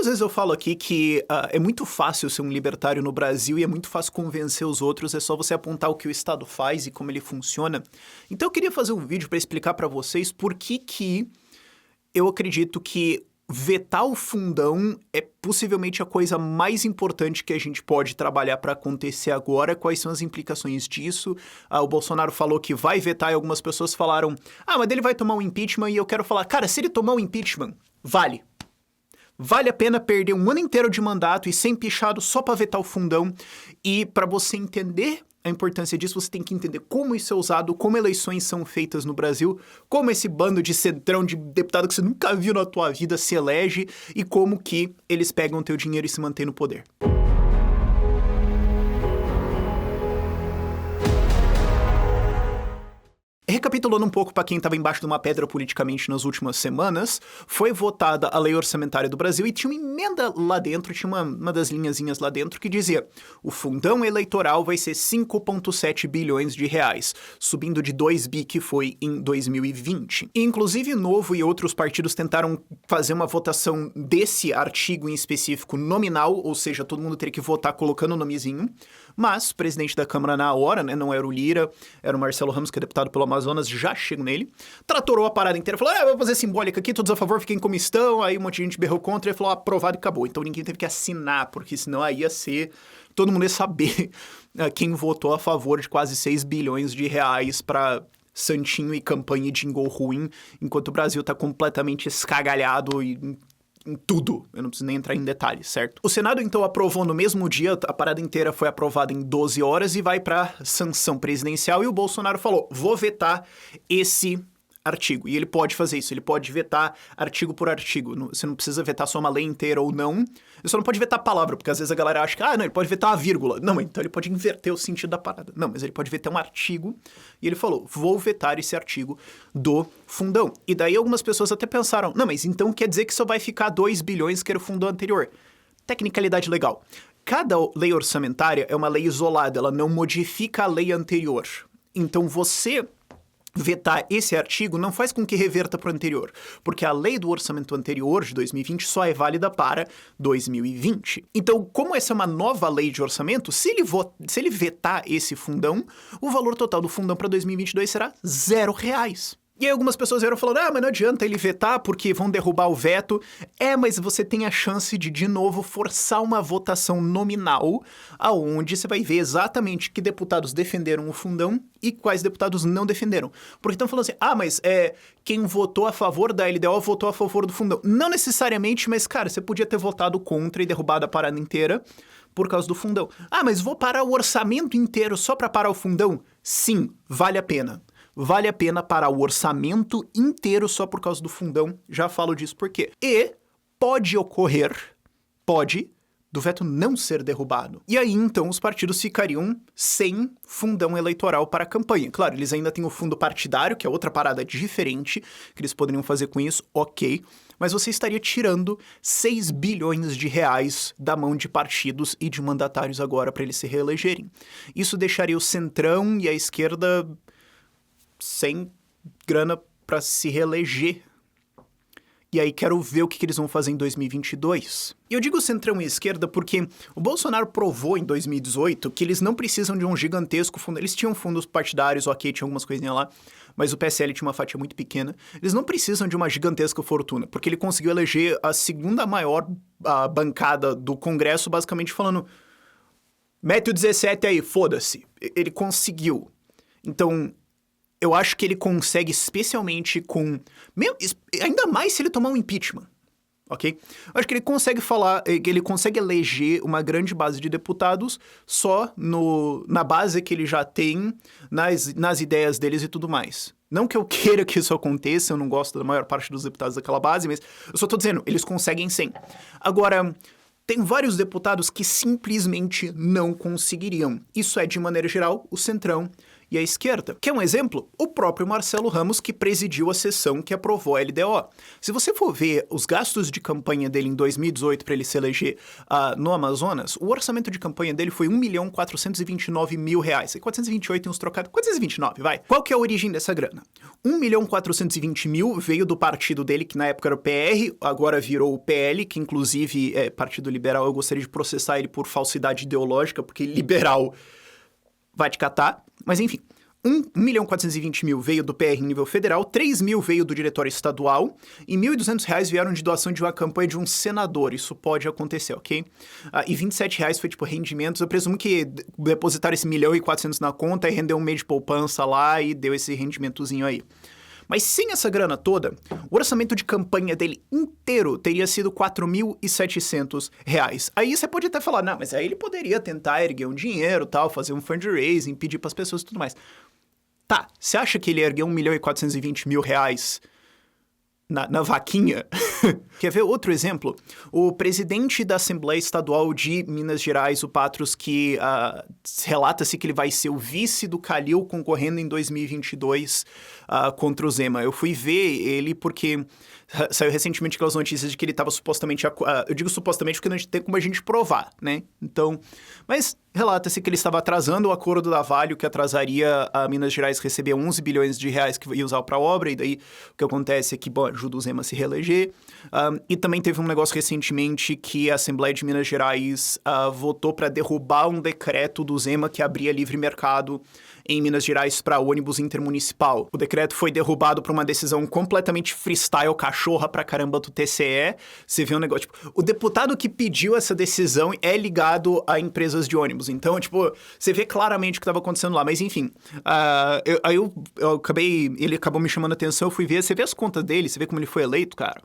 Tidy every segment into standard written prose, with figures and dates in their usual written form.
Muitas vezes eu falo aqui que é muito fácil ser um libertário no Brasil e é muito fácil convencer os outros, é só você apontar o que o Estado faz e como ele funciona. Então eu queria fazer um vídeo para explicar para vocês por que eu acredito que vetar o fundão é possivelmente a coisa mais importante que a gente pode trabalhar para acontecer agora. Quais são as implicações disso? O Bolsonaro falou que vai vetar e algumas pessoas falaram, mas ele vai tomar um impeachment, e eu quero falar, cara, se ele tomar um impeachment, vale. Vale a pena perder um ano inteiro de mandato e ser empichado só para vetar o fundão. E para você entender a importância disso, você tem que entender como isso é usado, como eleições são feitas no Brasil, como esse bando de centrão de deputado que você nunca viu na tua vida se elege e como que eles pegam o teu dinheiro e se mantêm no poder. Recapitulando um pouco para quem estava embaixo de uma pedra politicamente nas últimas semanas, foi votada a lei orçamentária do Brasil e tinha uma emenda lá dentro, tinha uma das linhazinhas lá dentro que dizia o fundão eleitoral vai ser 5,7 bilhões de reais, subindo de 2 bi que foi em 2020. E, inclusive, Novo e outros partidos tentaram fazer uma votação desse artigo em específico nominal, ou seja, todo mundo teria que votar colocando o nomezinho, mas o presidente da Câmara na hora, né, não era o Lira, era o Marcelo Ramos, que é deputado pelo Amazonas, já chego nele, tratorou a parada inteira, falou, vou fazer simbólica aqui, todos a favor, fiquem como estão, aí um monte de gente berrou contra, e falou, aprovado e acabou. Então ninguém teve que assinar, porque senão aí ia ser, todo mundo ia saber quem votou a favor de quase 6 bilhões de reais pra santinho e campanha e jingle ruim, enquanto o Brasil tá completamente escagalhado e em tudo, eu não preciso nem entrar em detalhes, certo? O Senado, então, aprovou no mesmo dia, a parada inteira foi aprovada em 12 horas e vai pra sanção presidencial, e o Bolsonaro falou, vou vetar esse artigo. E ele pode fazer isso, ele pode vetar artigo por artigo. Você não precisa vetar só uma lei inteira ou não. Ele só não pode vetar a palavra, porque às vezes a galera acha que, não, ele pode vetar a vírgula. Não, então ele pode inverter o sentido da parada. Não, mas ele pode vetar um artigo. E ele falou, vou vetar esse artigo do fundão. E daí algumas pessoas até pensaram, não, mas então quer dizer que só vai ficar 2 bilhões que era o fundão anterior. Tecnicalidade legal. Cada lei orçamentária é uma lei isolada, ela não modifica a lei anterior. Então você vetar esse artigo não faz com que reverta para o anterior, porque a lei do orçamento anterior, de 2020, só é válida para 2020. Então, como essa é uma nova lei de orçamento, se ele vetar esse fundão, o valor total do fundão para 2022 será R$0. E aí algumas pessoas vieram falando, mas não adianta ele vetar porque vão derrubar o veto. Mas você tem a chance de novo, forçar uma votação nominal, aonde você vai ver exatamente que deputados defenderam o fundão e quais deputados não defenderam. Porque estão falando assim, mas quem votou a favor da LDO votou a favor do fundão. Não necessariamente, mas, cara, você podia ter votado contra e derrubado a parada inteira por causa do fundão. Mas vou parar o orçamento inteiro só para parar o fundão? Sim, vale a pena. Vale a pena parar o orçamento inteiro só por causa do fundão. Já falo disso por quê. E pode ocorrer, do veto não ser derrubado. E aí, então, os partidos ficariam sem fundão eleitoral para a campanha. Claro, eles ainda têm o fundo partidário, que é outra parada diferente, que eles poderiam fazer com isso, ok. Mas você estaria tirando 6 bilhões de reais da mão de partidos e de mandatários agora para eles se reelegerem. Isso deixaria o centrão e a esquerda sem grana para se reeleger. E aí quero ver o que eles vão fazer em 2022. E eu digo centrão e esquerda porque o Bolsonaro provou em 2018 que eles não precisam de um gigantesco fundo. Eles tinham fundos partidários, ok, tinha algumas coisinhas lá, mas o PSL tinha uma fatia muito pequena. Eles não precisam de uma gigantesca fortuna, porque ele conseguiu eleger a segunda maior bancada do Congresso, basicamente falando, mete o 17 aí, foda-se. Ele conseguiu. Então, eu acho que ele consegue, especialmente com... ainda mais se ele tomar um impeachment, ok? Eu acho que ele consegue eleger uma grande base de deputados só na base que ele já tem, nas ideias deles e tudo mais. Não que eu queira que isso aconteça, eu não gosto da maior parte dos deputados daquela base, mas eu só tô dizendo, eles conseguem sim. Agora, tem vários deputados que simplesmente não conseguiriam. Isso é, de maneira geral, o centrão e a esquerda. Quer um exemplo? O próprio Marcelo Ramos, que presidiu a sessão que aprovou a LDO. Se você for ver os gastos de campanha dele em 2018 para ele se eleger no Amazonas, o orçamento de campanha dele foi R$1.429.000. E 428 tem uns trocados. 429, vai. Qual que é a origem dessa grana? 1.420.000 veio do partido dele, que na época era o PR, agora virou o PL, que inclusive é Partido Liberal. Eu gostaria de processar ele por falsidade ideológica, porque liberal vai te catar. Mas enfim, 1.420.000 veio do PR em nível federal, 3.000 veio do diretório estadual e R$1.200 vieram de doação de uma campanha de um senador. Isso pode acontecer, ok? E R$27 foi, tipo, rendimentos. Eu presumo que depositaram esse 1.400.000 na conta e rendeu um mês de poupança lá e deu esse rendimentozinho aí. Mas sem essa grana toda, o orçamento de campanha dele inteiro teria sido R$4.700. Aí você pode até falar, não, mas aí ele poderia tentar erguer um dinheiro, tal, fazer um fundraising, pedir pras pessoas e tudo mais. Tá, você acha que ele ergueu R$1.420.000 na vaquinha? Quer ver outro exemplo? O presidente da Assembleia Estadual de Minas Gerais, o Patros, que relata-se que ele vai ser o vice do Calil concorrendo em 2022 contra o Zema. Eu fui ver ele porque saiu recentemente aquelas notícias de que ele estava supostamente... eu digo supostamente porque não tem como a gente provar, né? Então, mas relata-se que ele estava atrasando o acordo da Vale, o que atrasaria a Minas Gerais receber 11 bilhões de reais que ia usar para a obra, e daí o que acontece é que, bom, ajuda o Zema a se reeleger. E também teve um negócio recentemente que a Assembleia de Minas Gerais votou para derrubar um decreto do Zema que abria livre mercado em Minas Gerais para ônibus intermunicipal. O decreto foi derrubado por uma decisão completamente freestyle, cachorra pra caramba do TCE. Você vê um negócio, tipo, o deputado que pediu essa decisão é ligado a empresas de ônibus. Então, tipo, você vê claramente o que estava acontecendo lá. Mas, enfim, ele acabou me chamando a atenção, eu fui ver, você vê as contas dele, você vê como ele foi eleito, cara.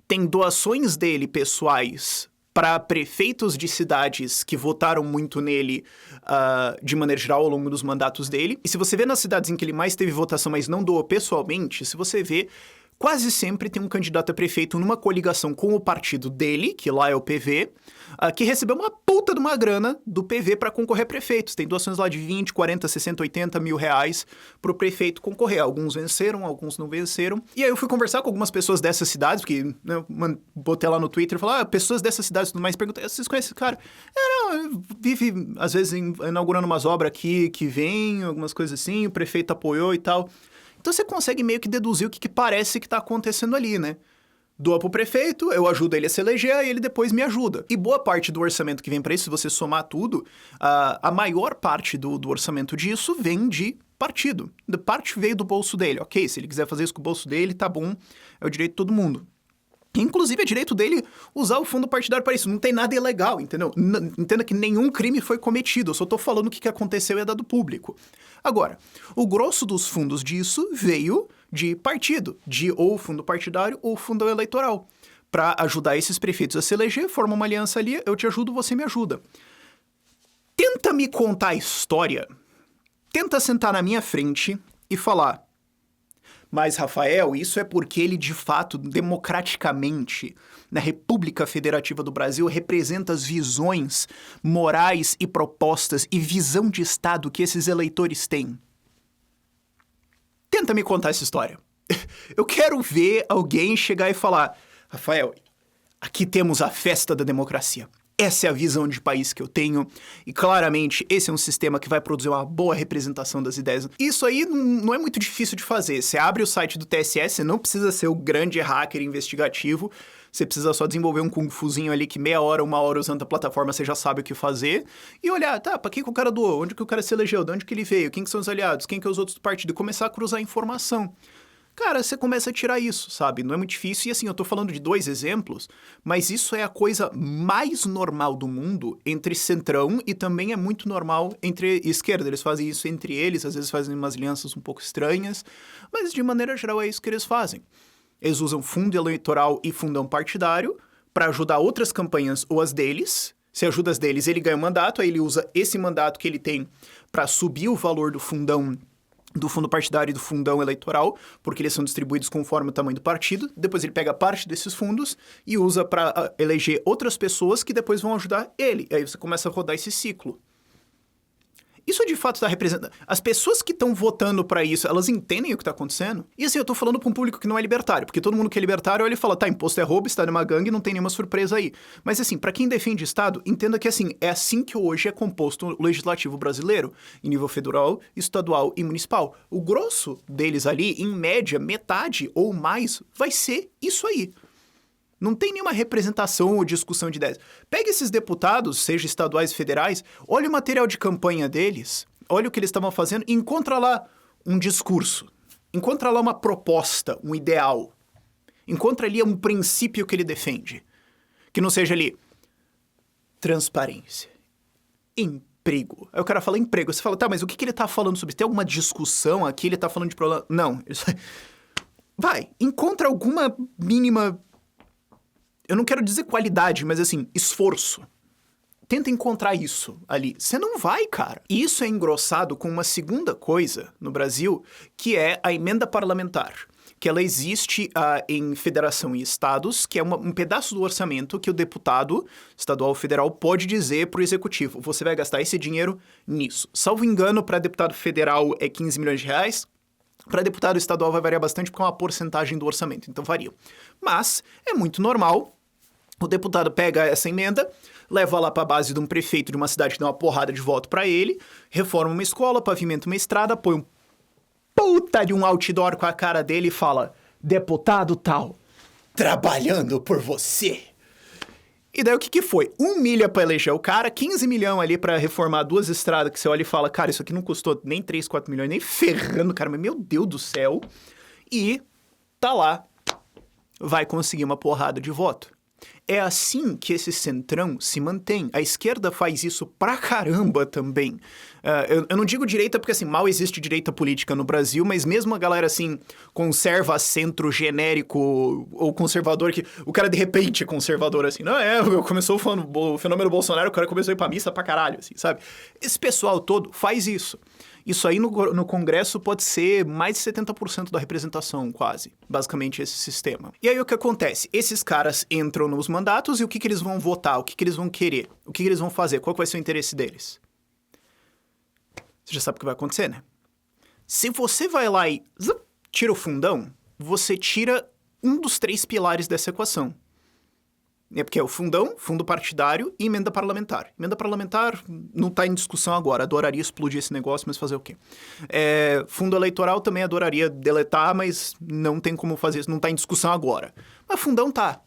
Tem doações dele pessoais para prefeitos de cidades que votaram muito nele de maneira geral ao longo dos mandatos dele. E se você vê nas cidades em que ele mais teve votação, mas não doou pessoalmente, se você vê, quase sempre tem um candidato a prefeito numa coligação com o partido dele, que lá é o PV, que recebeu uma puta de uma grana do PV para concorrer a prefeitos. Tem doações lá de 20, 40, 60, 80 mil reais pro prefeito concorrer. Alguns venceram, alguns não venceram. E aí eu fui conversar com algumas pessoas dessas cidades, porque eu botei lá no Twitter e falei, pessoas dessas cidades e tudo mais, perguntei, vocês conhecem esse cara? Não, vive, às vezes, inaugurando umas obras aqui que vem, algumas coisas assim, o prefeito apoiou e tal. Então você consegue meio que deduzir o que parece que tá acontecendo ali, né? Doa pro prefeito, eu ajudo ele a se eleger e ele depois me ajuda. E boa parte do orçamento que vem para isso, se você somar tudo, a maior parte do orçamento disso vem de partido. Da parte veio do bolso dele, ok? Se ele quiser fazer isso com o bolso dele, tá bom, é o direito de todo mundo. Inclusive, é direito dele usar o fundo partidário para isso. Não tem nada ilegal, entendeu? Entenda que nenhum crime foi cometido. Eu só tô falando o que aconteceu e é dado público. Agora, o grosso dos fundos disso veio de partido, de ou fundo partidário ou fundo eleitoral. Para ajudar esses prefeitos a se eleger, forma uma aliança ali, eu te ajudo, você me ajuda. Tenta me contar a história. Tenta sentar na minha frente e falar... Mas, Rafael, isso é porque ele, de fato, democraticamente, na República Federativa do Brasil, representa as visões morais e propostas e visão de Estado que esses eleitores têm. Tenta me contar essa história. Eu quero ver alguém chegar e falar, Rafael, aqui temos a festa da democracia. Essa é a visão de país que eu tenho e claramente esse é um sistema que vai produzir uma boa representação das ideias. Isso aí não é muito difícil de fazer. Você abre o site do TSE, você não precisa ser o grande hacker investigativo, você precisa só desenvolver um kung fuzinho ali que meia hora, uma hora usando a plataforma você já sabe o que fazer e olhar, tá, pra que o cara doou? Onde que o cara se elegeu? De onde que ele veio? Quem que são os aliados? Quem que é os outros do partido? E começar a cruzar informação. Cara, você começa a tirar isso, sabe? Não é muito difícil. E assim, eu tô falando de 2 exemplos, mas isso é a coisa mais normal do mundo entre centrão e também é muito normal entre esquerda. Eles fazem isso entre eles, às vezes fazem umas alianças um pouco estranhas, mas de maneira geral é isso que eles fazem. Eles usam fundo eleitoral e fundão partidário para ajudar outras campanhas ou as deles. Se ajuda as deles, ele ganha um mandato, aí ele usa esse mandato que ele tem para subir o valor do fundão do fundo partidário e do fundão eleitoral, porque eles são distribuídos conforme o tamanho do partido. Depois ele pega parte desses fundos e usa para eleger outras pessoas que depois vão ajudar ele. E aí você começa a rodar esse ciclo. Isso de fato está representando... As pessoas que estão votando pra isso, elas entendem o que tá acontecendo? E assim, eu tô falando pra um público que não é libertário, porque todo mundo que é libertário, ele fala, tá, imposto é roubo, está numa gangue, não tem nenhuma surpresa aí. Mas assim, pra quem defende Estado, entenda que assim, é assim que hoje é composto o legislativo brasileiro, em nível federal, estadual e municipal. O grosso deles ali, em média, metade ou mais, vai ser isso aí. Não tem nenhuma representação ou discussão de ideias. Pega esses deputados, seja estaduais e federais, olha o material de campanha deles, olha o que eles estavam fazendo e encontra lá um discurso. Encontra lá uma proposta, um ideal. Encontra ali um princípio que ele defende. Que não seja ali transparência, emprego. Aí o cara fala emprego. Você fala, tá, mas o que ele tá falando sobre isso? Tem alguma discussão aqui? Ele tá falando de problema? Não. Vai, encontra alguma mínima... Eu não quero dizer qualidade, mas assim, esforço. Tenta encontrar isso ali. Você não vai, cara. E isso é engrossado com uma segunda coisa no Brasil, que é a emenda parlamentar. Que ela existe em federação e estados, que é um pedaço do orçamento que o deputado estadual ou federal pode dizer pro executivo, você vai gastar esse dinheiro nisso. Salvo engano, para deputado federal é 15 milhões de reais, para deputado estadual vai variar bastante porque é uma porcentagem do orçamento, então varia. Mas é muito normal, o deputado pega essa emenda, leva lá para a base de um prefeito de uma cidade que dá uma porrada de voto para ele, reforma uma escola, pavimenta uma estrada, põe um puta de um outdoor com a cara dele e fala, deputado tal, trabalhando por você. E daí o que foi? 1 milha pra eleger o cara, 15 milhões ali pra reformar 2 estradas que você olha e fala, cara, isso aqui não custou nem 3, 4 milhões, nem ferrando, cara, mas meu Deus do céu. E tá lá, vai conseguir uma porrada de voto. É assim que esse centrão se mantém. A esquerda faz isso pra caramba também. Eu não digo direita porque, assim, mal existe direita política no Brasil, mas mesmo a galera, assim, conserva centro genérico ou conservador, que o cara de repente é conservador, assim, não, começou falando o fenômeno Bolsonaro, o cara começou a ir pra missa pra caralho, assim, sabe? Esse pessoal todo faz isso. Isso aí no Congresso pode ser mais de 70% da representação, quase. Basicamente esse sistema. E aí o que acontece? Esses caras entram nos mandatos e o que eles vão votar? O que eles vão querer? O que eles vão fazer? Qual que vai ser o interesse deles? Você já sabe o que vai acontecer, né? Se você vai lá e tira o fundão, você tira um dos 3 pilares dessa equação. É porque é o fundão, fundo partidário e emenda parlamentar. Emenda parlamentar não está em discussão agora. Adoraria explodir esse negócio, mas fazer o quê? Fundo eleitoral também adoraria deletar, mas não tem como fazer isso, não está em discussão agora. Mas fundão tá.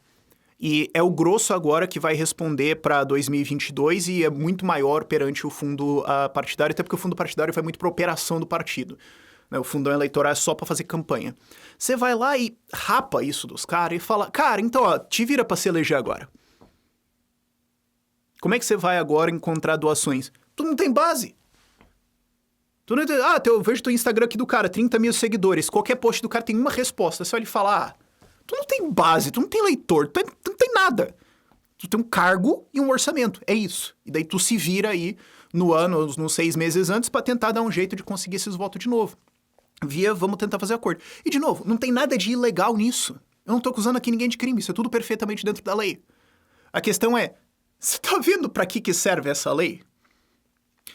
E é o grosso agora que vai responder para 2022 e é muito maior perante o fundo partidário, até porque o fundo partidário vai muito para operação do partido. O fundão eleitoral é só pra fazer campanha. Você vai lá e rapa isso dos caras e fala, cara, então, ó, te vira pra se eleger agora. Como é que você vai agora encontrar doações? Tu não tem base. Tu não tem... eu vejo teu Instagram aqui do cara, 30 mil seguidores. Qualquer post do cara tem uma resposta. Você olha e fala, tu não tem base, tu não tem leitor, tu não tem nada. Tu tem um cargo e um orçamento, é isso. E daí tu se vira aí no ano, nos 6 meses antes, pra tentar dar um jeito de conseguir esses votos de novo. Vamos tentar fazer acordo. E, de novo, não tem nada de ilegal nisso. Eu não tô acusando aqui ninguém de crime, isso é tudo perfeitamente dentro da lei. A questão é, você tá vendo pra que serve essa lei?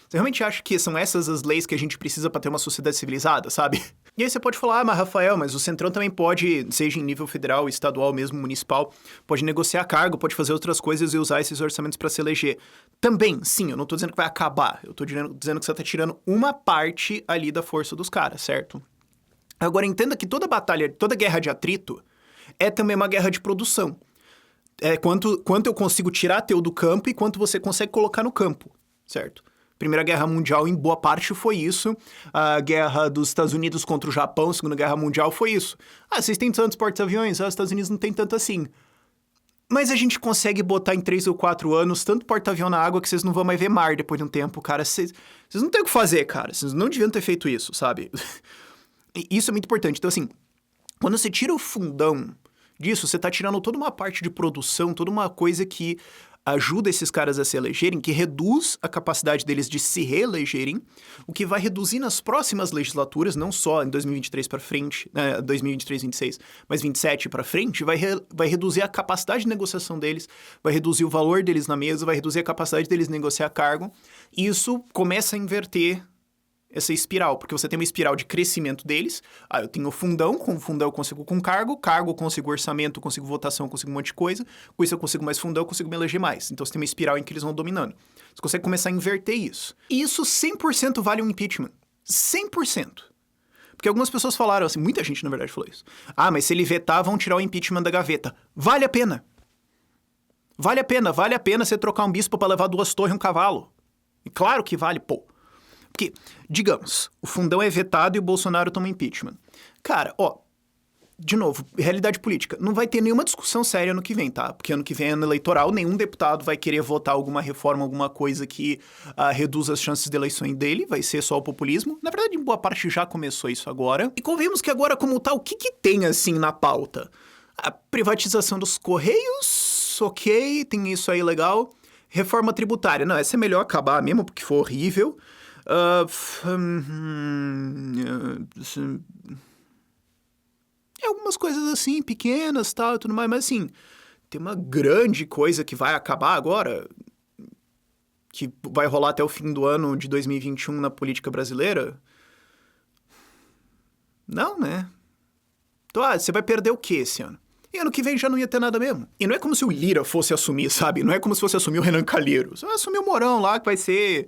Você realmente acha que são essas as leis que a gente precisa pra ter uma sociedade civilizada, sabe? E aí você pode falar, mas Rafael, mas o Centrão também pode, seja em nível federal, estadual, mesmo municipal, pode negociar cargo, pode fazer outras coisas e usar esses orçamentos pra se eleger. Também, sim, eu não tô dizendo que vai acabar, eu tô dizendo que você tá tirando uma parte ali da força dos caras, certo? Agora, entenda que toda batalha, toda guerra de atrito é também uma guerra de produção. É quanto eu consigo tirar teu do campo e quanto você consegue colocar no campo, certo? Primeira Guerra Mundial, em boa parte, foi isso. A guerra dos Estados Unidos contra o Japão, Segunda Guerra Mundial, foi isso. Vocês têm tantos porta-aviões? Os Estados Unidos não tem tanto assim. Mas a gente consegue botar em 3 ou 4 anos tanto porta-avião na água que vocês não vão mais ver mar depois de um tempo, cara. Vocês não têm o que fazer, cara. Vocês não deviam ter feito isso, sabe? E isso é muito importante. Então, assim, quando você tira o fundão disso, você tá tirando toda uma parte de produção, toda uma coisa que ajuda esses caras a se elegerem, que reduz a capacidade deles de se reelegerem, o que vai reduzir nas próximas legislaturas, não só em 2023 para frente, 2023, 26, mas 27 para frente, vai reduzir a capacidade de negociação deles, vai reduzir o valor deles na mesa, vai reduzir a capacidade deles de negociar cargo, e isso começa a inverter essa espiral, porque você tem uma espiral de crescimento deles. Eu tenho o fundão, com o fundão eu consigo com cargo eu consigo orçamento, eu consigo votação, eu consigo um monte de coisa, com isso eu consigo mais fundão, eu consigo me eleger mais. Então você tem uma espiral em que eles vão dominando. Você consegue começar a inverter isso. E isso 100% vale um impeachment. 100%. Porque algumas pessoas falaram assim, muita gente na verdade falou isso. Mas se ele vetar, vão tirar o impeachment da gaveta. Vale a pena. Vale a pena você trocar um bispo pra levar 2 torres e um cavalo. E claro que vale, pô. Porque, digamos, o fundão é vetado e o Bolsonaro toma impeachment. Cara, de novo, realidade política. Não vai ter nenhuma discussão séria ano que vem, tá? Porque ano que vem é ano eleitoral, nenhum deputado vai querer votar alguma reforma, alguma coisa que reduza as chances de eleições dele, vai ser só o populismo. Na verdade, em boa parte já começou isso agora. E convenhamos que agora, como tá, o que tem, assim, na pauta? A privatização dos Correios, ok, tem isso aí legal. Reforma tributária, não, essa é melhor acabar mesmo, porque foi horrível. Algumas coisas assim, pequenas, tal, e tudo mais, mas assim, tem uma grande coisa que vai acabar agora, que vai rolar até o fim do ano de 2021 na política brasileira? Não, né? Então, você vai perder o quê esse ano? E ano que vem já não ia ter nada mesmo. E não é como se o Lira fosse assumir, sabe? Não é como se fosse assumir o Renan Calheiros. Vai assumir o Mourão lá, que vai ser...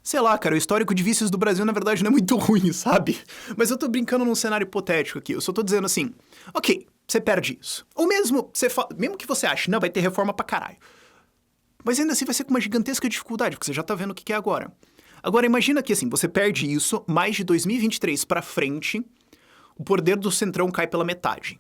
Sei lá, cara, o histórico de vícios do Brasil, na verdade, não é muito ruim, sabe? Mas eu tô brincando num cenário hipotético aqui. Eu só tô dizendo assim, ok, você perde isso. Ou mesmo, mesmo que você ache, não, vai ter reforma pra caralho. Mas ainda assim vai ser com uma gigantesca dificuldade, porque você já tá vendo o que é agora. Agora, imagina que, assim, você perde isso, mais de 2023 pra frente, o poder do Centrão cai pela metade.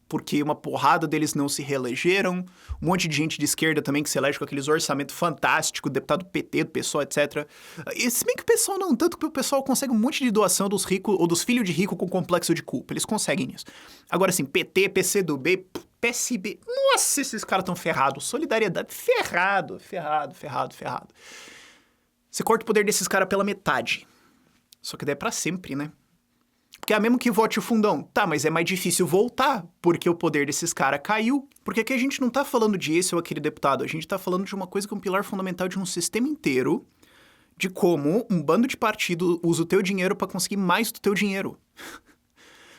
Porque uma porrada deles não se reelegeram, um monte de gente de esquerda também que se elege com aqueles orçamentos fantásticos, deputado PT, do PSOL, etc. E se bem que o pessoal não, tanto que o pessoal consegue um monte de doação dos ricos ou dos filhos de rico com complexo de culpa, eles conseguem isso. Agora assim, PT, PCdoB, PSB, nossa, esses caras estão ferrados, solidariedade, ferrado. Você corta o poder desses caras pela metade, só que daí é pra sempre, né? Porque mesmo que vote o fundão, tá, mas é mais difícil voltar, porque o poder desses caras caiu. Porque aqui a gente não tá falando de esse ou aquele deputado, a gente tá falando de uma coisa que é um pilar fundamental de um sistema inteiro, de como um bando de partido usa o teu dinheiro pra conseguir mais do teu dinheiro.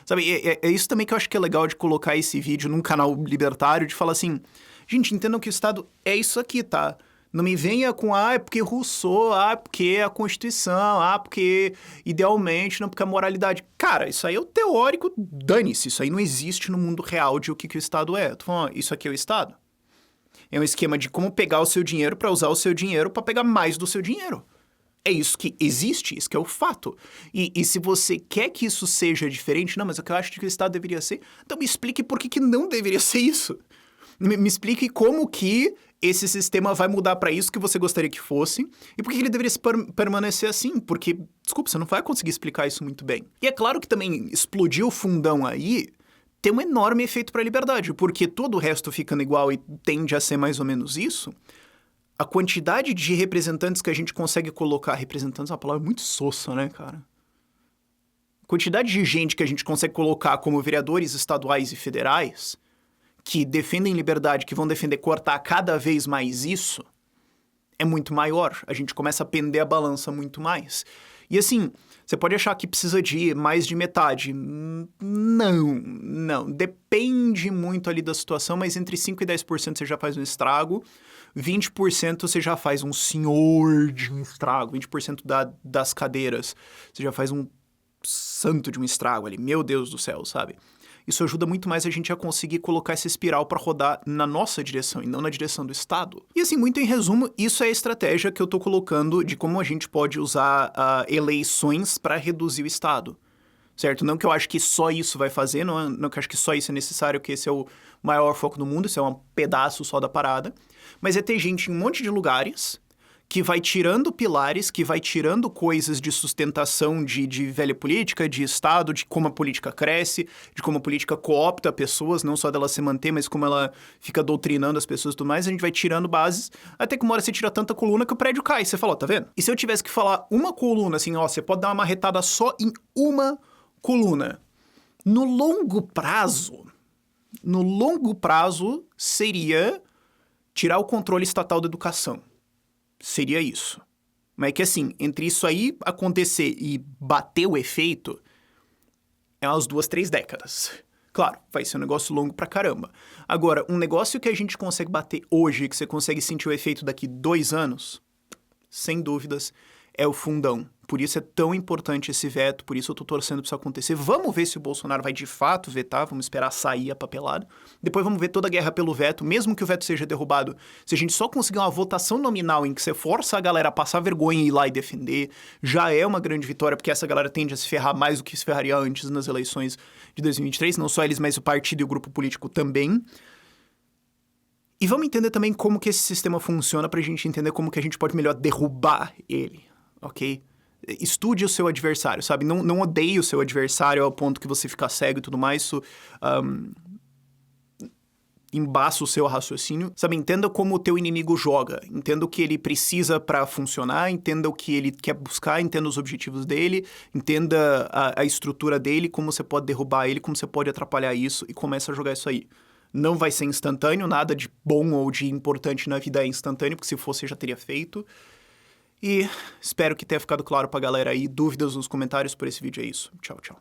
Sabe, é isso também que eu acho que é legal de colocar esse vídeo num canal libertário, de falar assim, gente, entendam que o Estado é isso aqui, tá? Não me venha com, é porque Rousseau, porque a Constituição, porque idealmente, não porque a moralidade. Cara, isso aí é o teórico, dane-se, isso aí não existe no mundo real de o que o Estado é. Eu tô falando, isso aqui é o Estado. É um esquema de como pegar o seu dinheiro para usar o seu dinheiro para pegar mais do seu dinheiro. É isso que existe, isso que é o fato. E se você quer que isso seja diferente, não, mas o que eu acho que o Estado deveria ser, então me explique por que não deveria ser isso. Me explique como que esse sistema vai mudar para isso que você gostaria que fosse e por que ele deveria permanecer assim, porque, desculpa, você não vai conseguir explicar isso muito bem. E é claro que também explodir o fundão aí tem um enorme efeito para a liberdade, porque todo o resto ficando igual e tende a ser mais ou menos isso, a quantidade de representantes que a gente consegue colocar... Representantes é uma palavra muito sossa, né, cara? A quantidade de gente que a gente consegue colocar como vereadores estaduais e federais que defendem liberdade, que vão defender cortar cada vez mais isso, é muito maior. A gente começa a pender a balança muito mais. E assim, você pode achar que precisa de mais de metade. Não. Depende muito ali da situação, mas entre 5% e 10% você já faz um estrago, 20% você já faz um senhor de um estrago, 20% das cadeiras você já faz um santo de um estrago ali. Meu Deus do céu, sabe? Isso ajuda muito mais a gente a conseguir colocar essa espiral para rodar na nossa direção e não na direção do Estado. E assim, muito em resumo, isso é a estratégia que eu tô colocando de como a gente pode usar eleições para reduzir o Estado. Certo? Não que eu acho que só isso vai fazer, não que eu acho que só isso é necessário, que esse é o maior foco do mundo, isso é um pedaço só da parada. Mas é ter gente em um monte de lugares que vai tirando pilares, que vai tirando coisas de sustentação de velha política, de Estado, de como a política cresce, de como a política coopta pessoas, não só dela se manter, mas como ela fica doutrinando as pessoas e tudo mais. A gente vai tirando bases, até que uma hora você tira tanta coluna que o prédio cai. Você fala, ó, tá vendo? E se eu tivesse que falar uma coluna, assim, ó, você pode dar uma marretada só em uma coluna. No longo prazo seria tirar o controle estatal da educação. Seria isso. Mas é que assim, entre isso aí acontecer e bater o efeito, é umas 2, 3 décadas. Claro, vai ser um negócio longo pra caramba. Agora, um negócio que a gente consegue bater hoje, que você consegue sentir o efeito daqui 2 anos, sem dúvidas, é o fundão. Por isso é tão importante esse veto, por isso eu tô torcendo pra isso acontecer. Vamos ver se o Bolsonaro vai de fato vetar, vamos esperar sair a papelada. Depois vamos ver toda a guerra pelo veto, mesmo que o veto seja derrubado. Se a gente só conseguir uma votação nominal em que você força a galera a passar vergonha e ir lá e defender, já é uma grande vitória, porque essa galera tende a se ferrar mais do que se ferraria antes nas eleições de 2023. Não só eles, mas o partido e o grupo político também. E vamos entender também como que esse sistema funciona pra gente entender como que a gente pode melhor derrubar ele, ok? Estude o seu adversário, sabe? Não odeie o seu adversário ao ponto que você fica cego e tudo mais. Isso embaça o seu raciocínio. Sabe? Entenda como o teu inimigo joga. Entenda o que ele precisa pra funcionar. Entenda o que ele quer buscar. Entenda os objetivos dele. Entenda a estrutura dele. Como você pode derrubar ele. Como você pode atrapalhar isso. E começa a jogar isso aí. Não vai ser instantâneo. Nada de bom ou de importante na vida é instantâneo. Porque se fosse, já teria feito. E espero que tenha ficado claro pra galera aí. Dúvidas nos comentários por esse vídeo é isso. Tchau, tchau.